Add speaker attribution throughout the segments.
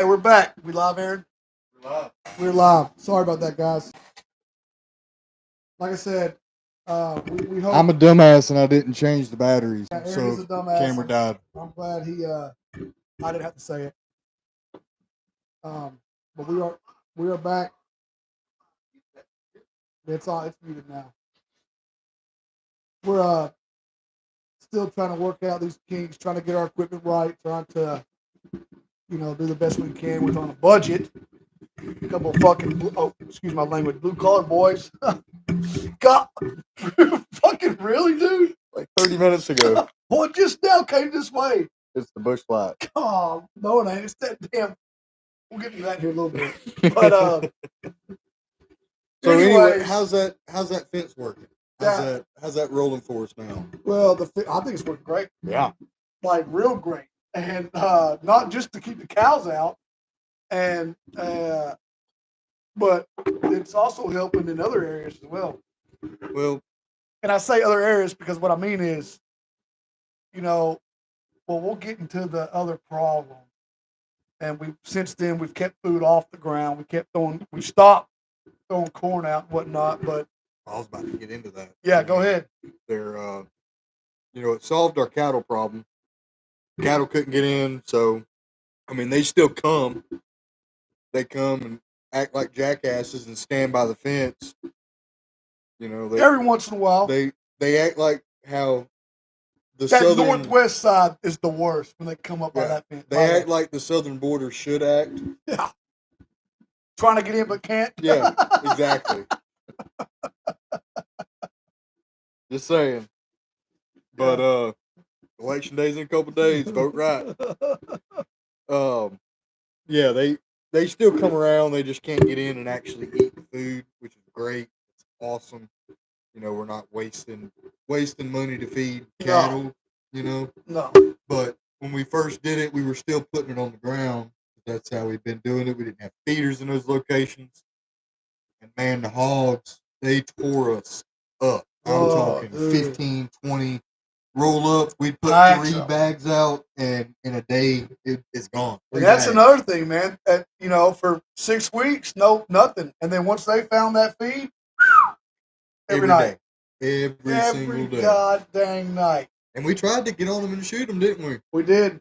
Speaker 1: Hey, we're back. We live, Aaron?
Speaker 2: We're live.
Speaker 1: We're live. Sorry about that, guys. Like I said, we hope.
Speaker 2: I'm a dumbass and I didn't change the batteries,
Speaker 1: Yeah, Aaron
Speaker 2: so
Speaker 1: is a dumbass.
Speaker 2: camera died.
Speaker 1: I'm glad I didn't have to say it. But we are back. It's muted now. We're still trying to work out these kinks, trying to get our equipment right, trying to do the best we can with on a budget. A couple of fucking excuse my language, blue collar boys. God, fucking really, dude?
Speaker 2: Like 30 minutes ago.
Speaker 1: Boy, just now came this way.
Speaker 2: It's the bush light.
Speaker 1: Oh, no, it ain't. It's that damn. We'll get to that here in a little bit. But
Speaker 2: so anyway, how's that fence working? How's that rolling for us now?
Speaker 1: Well, I think it's working great.
Speaker 2: Yeah,
Speaker 1: like real great, and not just to keep the cows out, and but it's also helping in other areas as well.
Speaker 2: Well,
Speaker 1: and I say other areas because what I mean is, we'll get into the other problem. And since then we've kept food off the ground. We stopped throwing corn out and whatnot. But
Speaker 2: I was about to get into that.
Speaker 1: Yeah, go ahead.
Speaker 2: They're, it solved our cattle problem. Cattle couldn't get in, so I mean they still come. They come and act like jackasses and stand by the fence.
Speaker 1: Every once in a while
Speaker 2: they act like how
Speaker 1: that northwest side is the worst when they come up by that fence.
Speaker 2: They act like the southern border should act.
Speaker 1: Yeah. Trying to get in but can't.
Speaker 2: Yeah, exactly. Just saying. But election day's in a couple days. Vote right. Yeah, they still come around. They just can't get in and actually eat the food, which is great. It's awesome. We're not wasting money to feed cattle.
Speaker 1: No.
Speaker 2: But when we first did it, we were still putting it on the ground. That's how we've been doing it. We didn't have feeders in those locations. And man, the hogs, they tore us up. I'm talking 15, 20 roll up. We'd put 3 bags out, and in a day, it's gone.
Speaker 1: And that's another thing, man. For 6 weeks, nothing. And then once they found that feed, every night.
Speaker 2: Every single day.
Speaker 1: God dang night.
Speaker 2: And we tried to get on them and shoot them, didn't we?
Speaker 1: We did.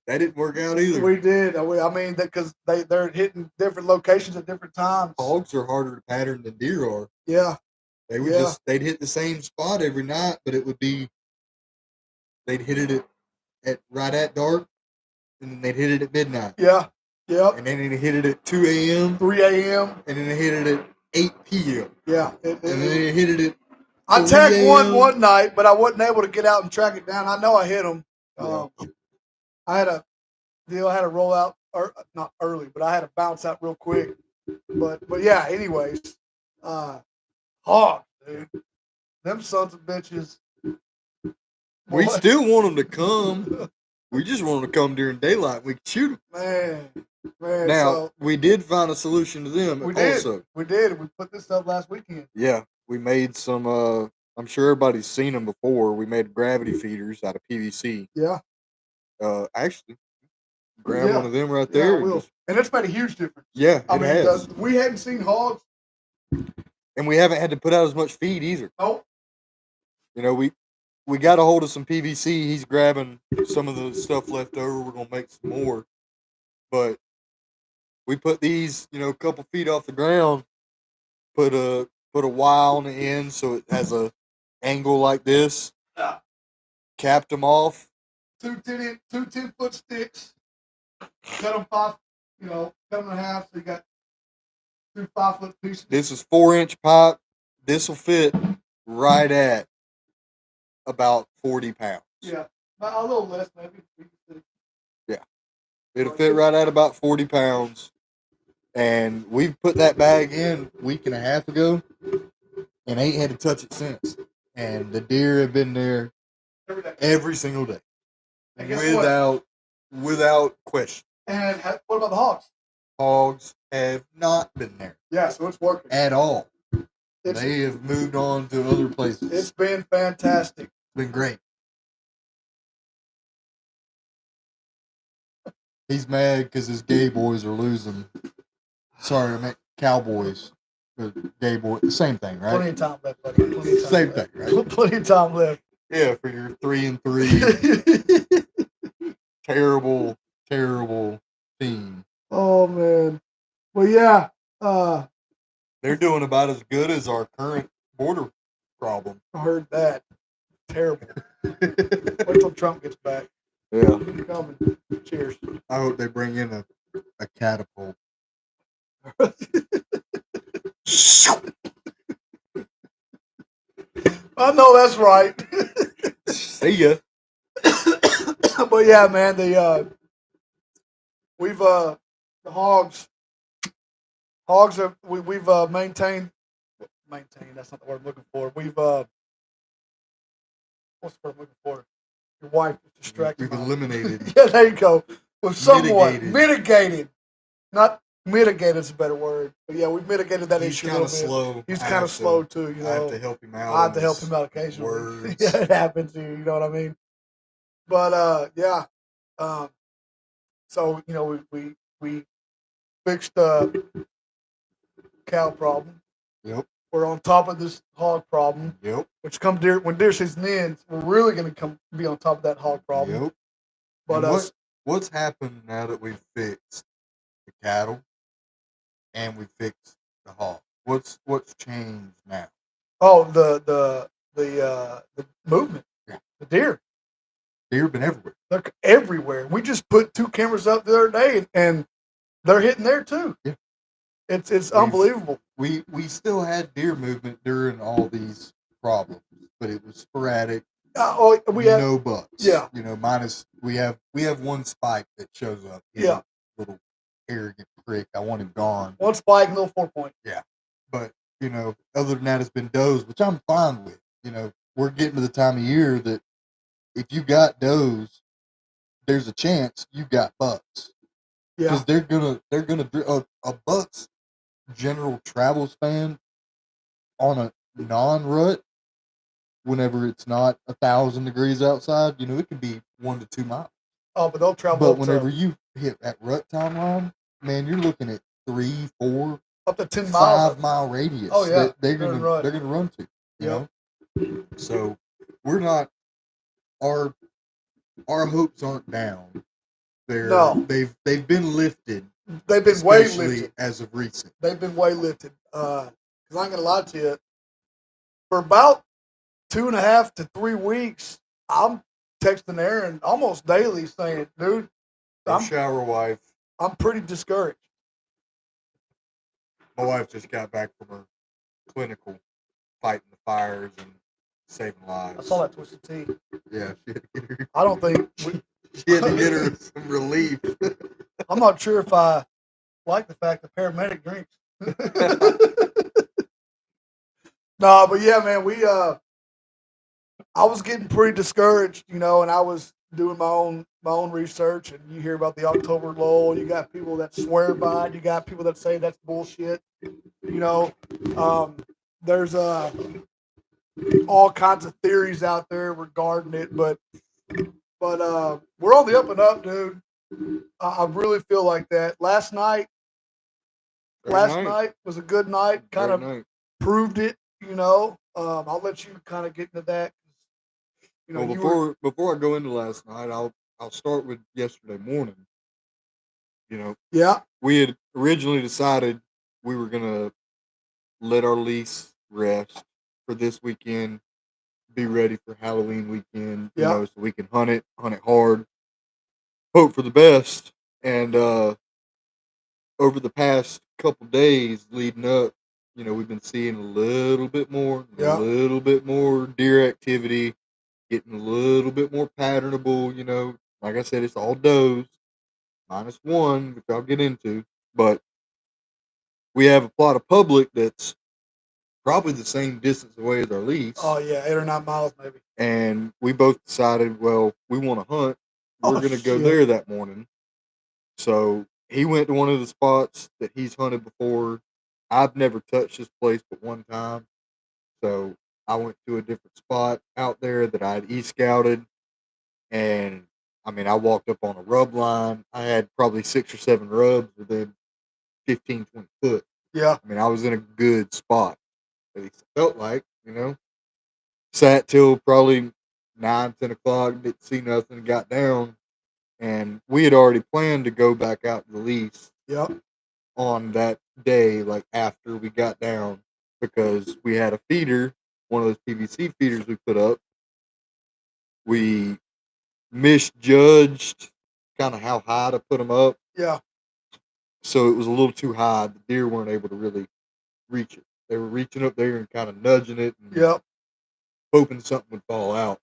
Speaker 2: That didn't work out either.
Speaker 1: We did. I mean, because they're hitting different locations at different times.
Speaker 2: Hogs are harder to pattern than deer are.
Speaker 1: Yeah.
Speaker 2: They'd hit the same spot every night, but it would be, they'd hit it right at dark, and then they'd hit it at midnight.
Speaker 1: Yeah. Yep.
Speaker 2: And then they'd hit it at 2 a.m.
Speaker 1: 3 a.m.
Speaker 2: And then they hit it at 8 p.m.
Speaker 1: Yeah.
Speaker 2: And then they hit it at
Speaker 1: I tagged one night, but I wasn't able to get out and track it down. I know I hit them. I had a roll out, or not early, but I had to bounce out real quick. But yeah, anyways, hogs, dude, them sons of bitches.
Speaker 2: We still want them to come. We just want them to come during daylight. We can shoot them.
Speaker 1: Man.
Speaker 2: Now, we did find a solution to them. We
Speaker 1: did. We put this up last weekend.
Speaker 2: Yeah, we made some. I'm sure everybody's seen them before. We made gravity feeders out of PVC.
Speaker 1: Yeah.
Speaker 2: Actually, grab one of them right there.
Speaker 1: Yeah, I will. And it's made a huge difference.
Speaker 2: Yeah, it has.
Speaker 1: We hadn't seen hogs.
Speaker 2: And we haven't had to put out as much feed either.
Speaker 1: Nope.
Speaker 2: We got a hold of some PVC. He's grabbing some of the stuff left over. We're going to make some more. But we put these, a couple feet off the ground, put a Y on the end so it has a angle like this.
Speaker 1: Yeah.
Speaker 2: Capped them off.
Speaker 1: Two 10-foot sticks. Cut them cut them in half. So you got 2 5-foot pieces.
Speaker 2: This is 4-inch pipe. This will fit right at about 40 pounds.
Speaker 1: Yeah, a little less maybe.
Speaker 2: Yeah, it'll fit right at about 40 pounds. And we've put that bag in a week and a half ago, and ain't had to touch it since. And the deer have been there every single day. Without question.
Speaker 1: And what about the hogs?
Speaker 2: Hogs have not been there.
Speaker 1: Yeah, so it's working.
Speaker 2: At all. They have moved on to other places.
Speaker 1: It's been fantastic.
Speaker 2: It's been great. He's mad because his gay boys are losing. Sorry, I meant Cowboys. The gay boy, the same thing, right?
Speaker 1: Plenty of time left, buddy. Plenty of time
Speaker 2: Same
Speaker 1: left.
Speaker 2: thing, right?
Speaker 1: Plenty of time left.
Speaker 2: Yeah, for your 3-3 terrible, terrible team.
Speaker 1: Oh man. Well, yeah.
Speaker 2: They're doing about as good as our current border problem.
Speaker 1: I heard that. Terrible. Wait till Trump gets back.
Speaker 2: Yeah.
Speaker 1: He's coming. Cheers.
Speaker 2: I hope they bring in a catapult.
Speaker 1: I know that's right.
Speaker 2: See ya.
Speaker 1: But yeah, man, the hogs have we've maintained, that's not the word I'm looking for. We've what's the word I'm looking for? Your wife is distracted.
Speaker 2: We've eliminated.
Speaker 1: Yeah, there you go. We've somewhat
Speaker 2: Mitigated.
Speaker 1: Not mitigated is a better word. But yeah, we've mitigated that
Speaker 2: He's
Speaker 1: issue a
Speaker 2: kind
Speaker 1: little
Speaker 2: of
Speaker 1: bit.
Speaker 2: slow.
Speaker 1: He's kind of slow too, you know.
Speaker 2: I have to help him out.
Speaker 1: I have to help him out occasionally.
Speaker 2: Words.
Speaker 1: Yeah, it happens to you, you know what I mean? But yeah. So, you know, we fixed the cow problem.
Speaker 2: Yep.
Speaker 1: We're on top of this hog problem.
Speaker 2: Yep.
Speaker 1: Which when deer season ends, we're really going to be on top of that hog problem.
Speaker 2: Yep.
Speaker 1: But
Speaker 2: what's happened now that we've fixed the cattle and we fixed the hog? What's changed now?
Speaker 1: Oh, the movement.
Speaker 2: Yeah.
Speaker 1: The deer.
Speaker 2: Deer have been everywhere.
Speaker 1: They're everywhere. We just put 2 cameras up the other day, and they're hitting there too.
Speaker 2: Yeah.
Speaker 1: It's unbelievable.
Speaker 2: We still had deer movement during all these problems, but it was sporadic.
Speaker 1: We have
Speaker 2: no bucks.
Speaker 1: Yeah.
Speaker 2: You know, minus we have one spike that shows up. He's
Speaker 1: Yeah.
Speaker 2: a little arrogant prick. I want him gone.
Speaker 1: One spike, a little 4-point.
Speaker 2: Yeah. But, you know, other than that, it's been does, which I'm fine with. You know, we're getting to the time of year that if you got does, there's a chance you got bucks.
Speaker 1: Yeah.
Speaker 2: Because they're gonna a buck's general travel span on a non-rut, whenever it's not 1,000 degrees outside, you know, it could be 1 to 2 miles.
Speaker 1: Oh, but they'll travel.
Speaker 2: But whenever you hit that rut timeline, man, you're looking at 3, 4,
Speaker 1: up to 10 miles,
Speaker 2: 5-mile radius.
Speaker 1: Oh yeah,
Speaker 2: they're gonna run to. You know, so we're not our hopes aren't down. They've been lifted.
Speaker 1: They've been way lifted
Speaker 2: as of recent.
Speaker 1: They've been way lifted. Because I ain't gonna lie to you, for about 2.5 to 3 weeks, I'm texting Aaron almost daily saying, "Dude,
Speaker 2: I'm shower wife.
Speaker 1: I'm pretty discouraged."
Speaker 2: My wife just got back from her clinical, fighting the fires and saving lives.
Speaker 1: I saw that Twisted Tea.
Speaker 2: Yeah, she had to get her.
Speaker 1: I don't think
Speaker 2: she had to get her some relief.
Speaker 1: I'm not sure if I like the fact the paramedic drinks. No, but yeah, man, I was getting pretty discouraged, you know, and I was doing my own research, and you hear about the October lull. You got people that swear by it. You got people that say that's bullshit. You know, there's all kinds of theories out there regarding it, but we're on the up and up, dude. I really feel like that. Last night was a good night. Kind of proved it, you know. I'll let you kind of get into that.
Speaker 2: You know, before I go into last night, I'll start with yesterday morning. You know,
Speaker 1: yeah,
Speaker 2: we had originally decided we were gonna let our lease rest for this weekend, be ready for Halloween weekend. You know, so we can hunt it hard, hope for the best. And over the past couple days leading up, you know, we've been seeing a little bit more deer activity. Getting a little bit more patternable, you know. Like I said, it's all does, -1, which I'll get into. But we have a plot of public that's probably the same distance away as our lease.
Speaker 1: Oh, yeah, 8 or 9 miles maybe.
Speaker 2: And we both decided, well, we want to hunt. We're going to go there that morning. So he went to one of the spots that he's hunted before. I've never touched this place but one time. So I went to a different spot out there that I'd e-scouted, and I mean, I walked up on a rub line. I had probably 6 or 7 rubs within 15, 20 foot.
Speaker 1: Yeah.
Speaker 2: I mean, I was in a good spot. At least it felt like, Sat till probably 9, 10 o'clock, didn't see nothing, got down. And we had already planned to go back out to the lease
Speaker 1: Yep.
Speaker 2: on that day, like after we got down, because we had a feeder, one of those PVC feeders we put up. We misjudged kind of how high to put them up.
Speaker 1: Yeah.
Speaker 2: So it was a little too high. The deer weren't able to really reach it. They were reaching up there and kind of nudging it and
Speaker 1: Yep.
Speaker 2: hoping something would fall out.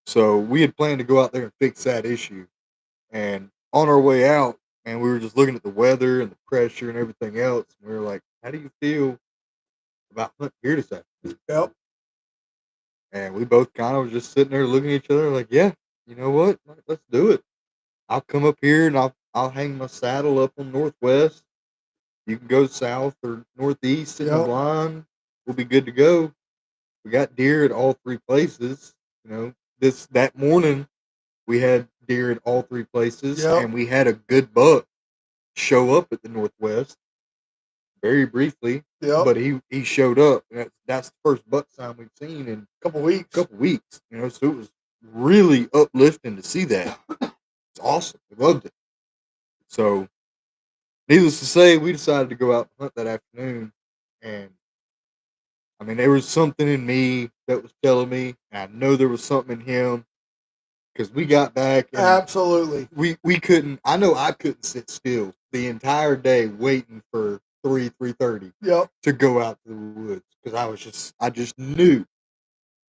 Speaker 2: So we had planned to go out there and fix that issue. And on our way out, man, we were just looking at the weather and the pressure and everything else. And we were like, how do you feel about hunting deer this afternoon?
Speaker 1: Yep.
Speaker 2: And we both kind of was just sitting there looking at each other like, yeah, you know what? Let's do it. I'll come up here and I'll hang my saddle up on northwest. You can go south or northeast in the
Speaker 1: Yep.
Speaker 2: blind. We'll be good to go. We got deer at all 3 places. That morning we had deer at all 3 places,
Speaker 1: Yep.
Speaker 2: and we had a good buck show up at the northwest very briefly.
Speaker 1: Yep.
Speaker 2: But he showed up. And that's the first buck sign we've seen in
Speaker 1: a couple weeks.
Speaker 2: So it was really uplifting to see that. It's awesome. We loved it. So, needless to say, we decided to go out and hunt that afternoon. And, I mean, there was something in me that was telling me, and I know there was something in him, because we got back and
Speaker 1: Absolutely.
Speaker 2: we couldn't, I know I couldn't sit still the entire day waiting for 3:30
Speaker 1: Yep.
Speaker 2: to go out to the woods, because I just knew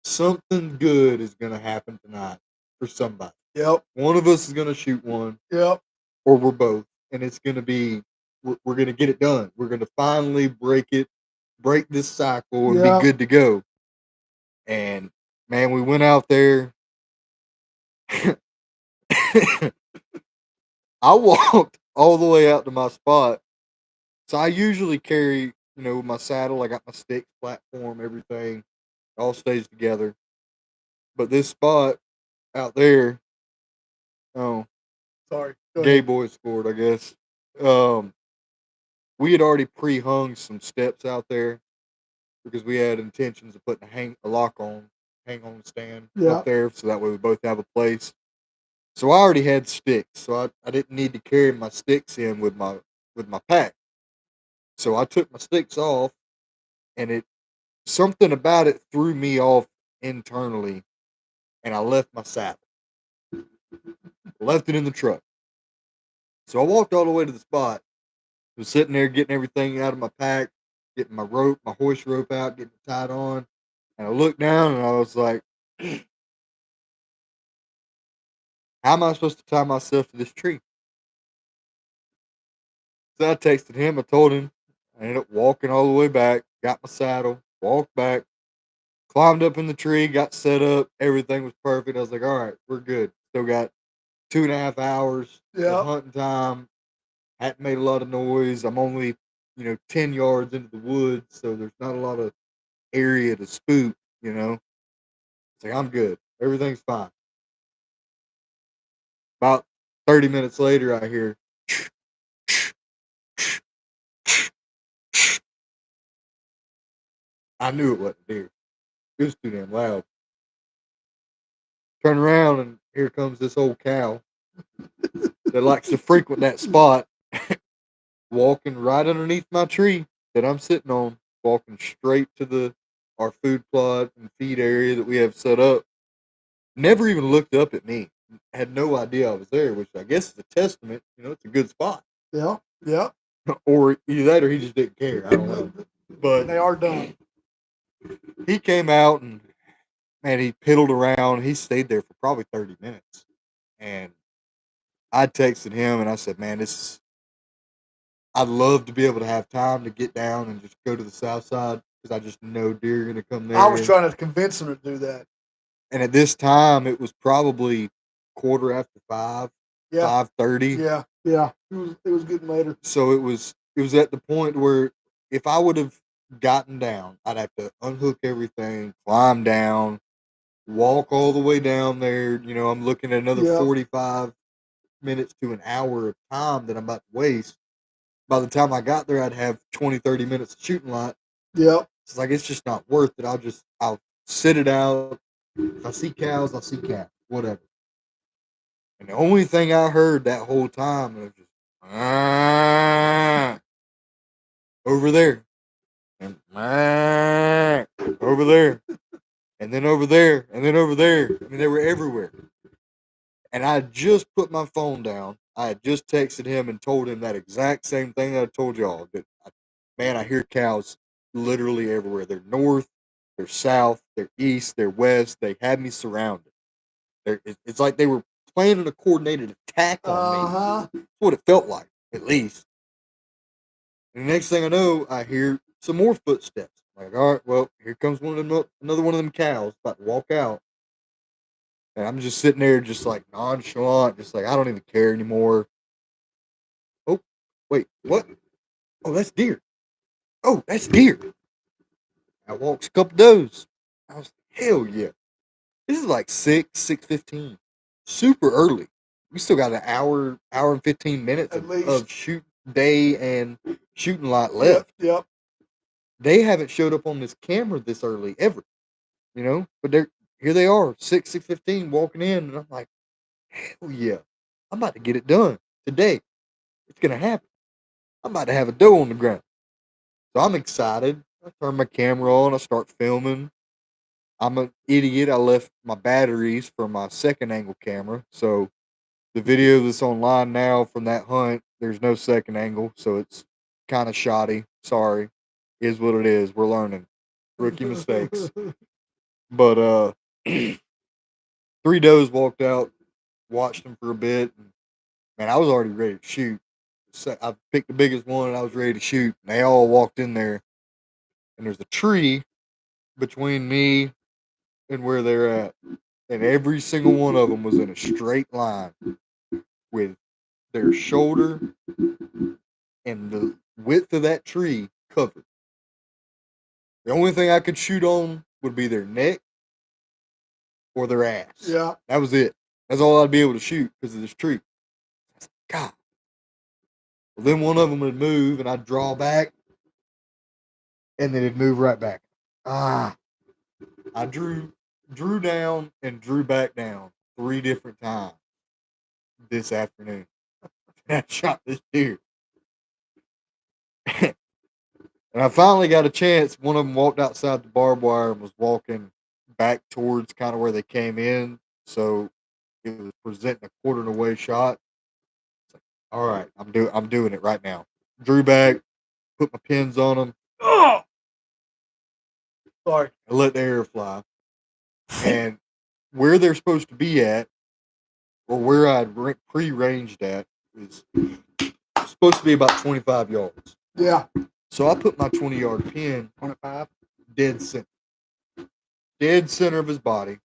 Speaker 2: something good is going to happen tonight for somebody.
Speaker 1: Yep.
Speaker 2: One of us is going to shoot one.
Speaker 1: Yep.
Speaker 2: Or we're both. And it's going to be, we're going to get it done. We're going to finally break this cycle and be good to go. And, man, we went out there. I walked all the way out to my spot. So I usually carry, my saddle. I got my sticks, platform, everything. It all stays together. But this spot out there,
Speaker 1: sorry,
Speaker 2: gay boy scored, I guess. We had already pre-hung some steps out there because we had intentions of putting a hang on stand up there, so that way we both have a place. So I already had sticks, so I didn't need to carry my sticks in with my pack. So I took my sticks off, and something about it threw me off internally, and I left my saddle. Left it in the truck. So I walked all the way to the spot. I was sitting there getting everything out of my pack, getting my hoist rope out, getting it tied on. And I looked down and I was like, how am I supposed to tie myself to this tree? So I texted him. I told him. I ended up walking all the way back, got my saddle, walked back, climbed up in the tree, got set up. Everything was perfect. I was like, all right, we're good. Still got 2.5 hours of hunting time. Hadn't made a lot of noise. I'm only, 10 yards into the woods, so there's not a lot of area to spook, It's like, I'm good. Everything's fine. About 30 minutes later, I hear, I knew it wasn't deer. It was too damn loud. Turn around, and here comes this old cow that likes to frequent that spot, walking right underneath my tree that I'm sitting on, walking straight to our food plot and feed area that we have set up. Never even looked up at me. Had no idea I was there, which I guess is a testament. It's a good spot.
Speaker 1: Yeah. Yeah.
Speaker 2: Or either that or he just didn't care. I don't know. But
Speaker 1: they are done.
Speaker 2: He came out and, man, he piddled around. He stayed there for probably 30 minutes. And I texted him and I said, man, I'd love to be able to have time to get down and just go to the south side because I just know deer are going to come there.
Speaker 1: I was trying to convince him to do that.
Speaker 2: And at this time, it was probably 5:15, 5:30.
Speaker 1: Yeah, yeah. It was getting later.
Speaker 2: So it was at the point where if I would have gotten down, I'd have to unhook everything, climb down, walk all the way down there. You know, I'm looking at another
Speaker 1: Yep.
Speaker 2: 45 minutes to an hour of time that I'm about to waste. By the time I got there, I'd have 20, 30 minutes of shooting light.
Speaker 1: Yep.
Speaker 2: It's like, it's just not worth it. I'll sit it out. If I see cows, I'll see cows, whatever. And the only thing I heard that whole time was just, over there, and over there, and then over there, and then over there. I mean, they were everywhere. And I just put my phone down. I had just texted him and told him that exact same thing that I told y'all. That, man, I hear cows literally everywhere. They're north, they're south, they're east, they're west. They had me surrounded. It's like they were planning a coordinated attack on me. That's what it felt like, at least. And the next thing I know, I hear some more footsteps. I'm like, all right, well, here comes another one of them cows about to walk out. And I'm just sitting there, just like nonchalant, just like I don't even care anymore. Oh, wait, what? Oh, that's deer. Oh, that's deer. Out walks a couple does. I was like, hell yeah. This is like 6:15. Super early. We still got an hour and 15 minutes of shoot day and shooting light left.
Speaker 1: Yep.
Speaker 2: They haven't showed up on this camera this early ever. You know? But here they are, 6:15 walking in, and I'm like, hell yeah. I'm about to get it done today. It's gonna happen. I'm about to have a doe on the ground. So I'm excited. I turn my camera on, I start filming. I'm an idiot. I left my batteries for my second angle camera. So the video that's online now from that hunt, there's no second angle, so it's kind of shoddy. Sorry. Is what it is. We're learning. Rookie mistakes. But 3 does walked out, watched them for a bit, and man, I was already ready to shoot. So I picked the biggest one and I was ready to shoot. And they all walked in there, and there's a tree between me and where they're at. And every single one of them was in a straight line with their shoulder and the width of that tree covered. The only thing I could shoot on would be their neck or their ass.
Speaker 1: Yeah.
Speaker 2: That was it. That's all I'd be able to shoot because of this tree. God. Well, then one of them would move and I'd draw back and then it'd move right back. I drew down and drew back down 3 different times this afternoon. And I shot this deer. And I finally got a chance. One of them walked outside the barbed wire and was walking back towards kind of where they came in. So it was presenting a quarter of the way shot. It's like, all right, I'm doing it right now. Drew back, put my pins on them. Oh!
Speaker 1: Sorry.
Speaker 2: I let the arrow fly. And where they're supposed to be at, or where I'd pre-ranged at, is supposed to be about 25 yards.
Speaker 1: Yeah.
Speaker 2: So I put my 20-yard pin
Speaker 1: 25.
Speaker 2: Dead center of his body,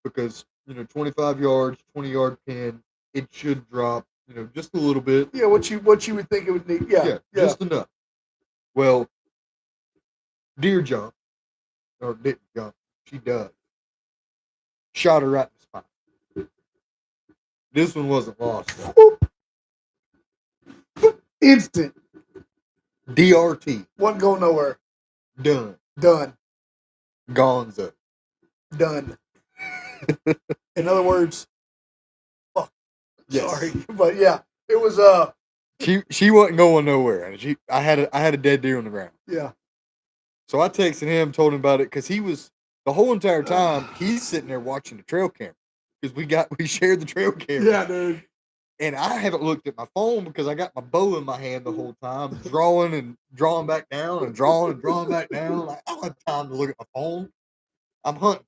Speaker 2: because 25 yards, 20-yard pin, it should drop just a little bit.
Speaker 1: Yeah, what you would think it would need. Yeah.
Speaker 2: Just enough. Well, deer jump, or didn't jump, she does. Shot her right in the spine. This one wasn't lost.
Speaker 1: Instant.
Speaker 2: DRT.
Speaker 1: Wasn't going nowhere.
Speaker 2: Done. Gonzo.
Speaker 1: Done. In other words, fuck.
Speaker 2: Yes.
Speaker 1: Sorry, but yeah, it was
Speaker 2: She wasn't going nowhere, and I had a dead deer on the ground.
Speaker 1: Yeah.
Speaker 2: So I texted him, told him about it, because he was the whole entire time he's sitting there watching the trail camera, because we shared the trail camera.
Speaker 1: Yeah, dude.
Speaker 2: And I haven't looked at my phone because I got my bow in my hand the whole time, drawing and drawing back down and drawing and drawing back down. Like, I don't have time to look at my phone. I'm hunting.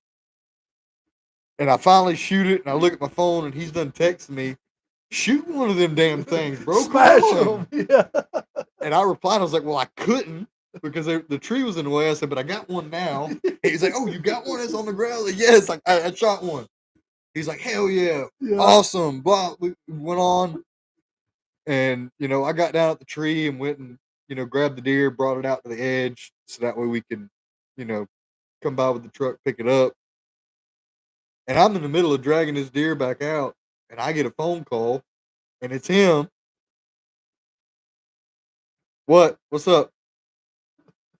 Speaker 2: And I finally shoot it, and I look at my phone, and he's done texting me, shoot one of them damn things, bro.
Speaker 1: Smash them. Yeah.
Speaker 2: And I replied, I was like, well, I couldn't because the tree was in the way. I said, but I got one now. And he's like, oh, you got one that's on the ground? Like, yes, I shot one. He's like, hell yeah. Awesome. Blah. We went on, and I got down at the tree and went and grabbed the deer, brought it out to the edge so that way we could come by with the truck, pick it up. And I'm in the middle of dragging this deer back out, and I get a phone call, and it's him. What? What's up?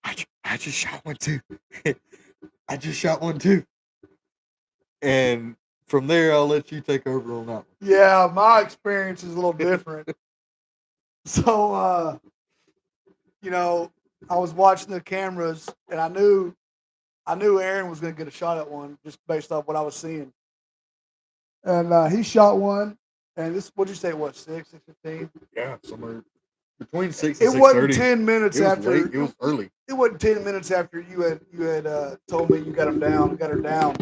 Speaker 2: I just shot one too. I just shot one too. And from there, I'll let you take over on that one.
Speaker 1: Yeah, my experience is a little different. So, you know, I was watching the cameras, and I knew Aaron was going to get a shot at one just based off what I was seeing. And he shot one, and this, what'd you say it was, 6:15?
Speaker 2: Yeah, somewhere between 6 and
Speaker 1: It
Speaker 2: 6:30.
Speaker 1: wasn't 10 minutes
Speaker 2: It was
Speaker 1: after.
Speaker 2: late. It was early.
Speaker 1: It wasn't 10 minutes after you had told me you got him down, got her down.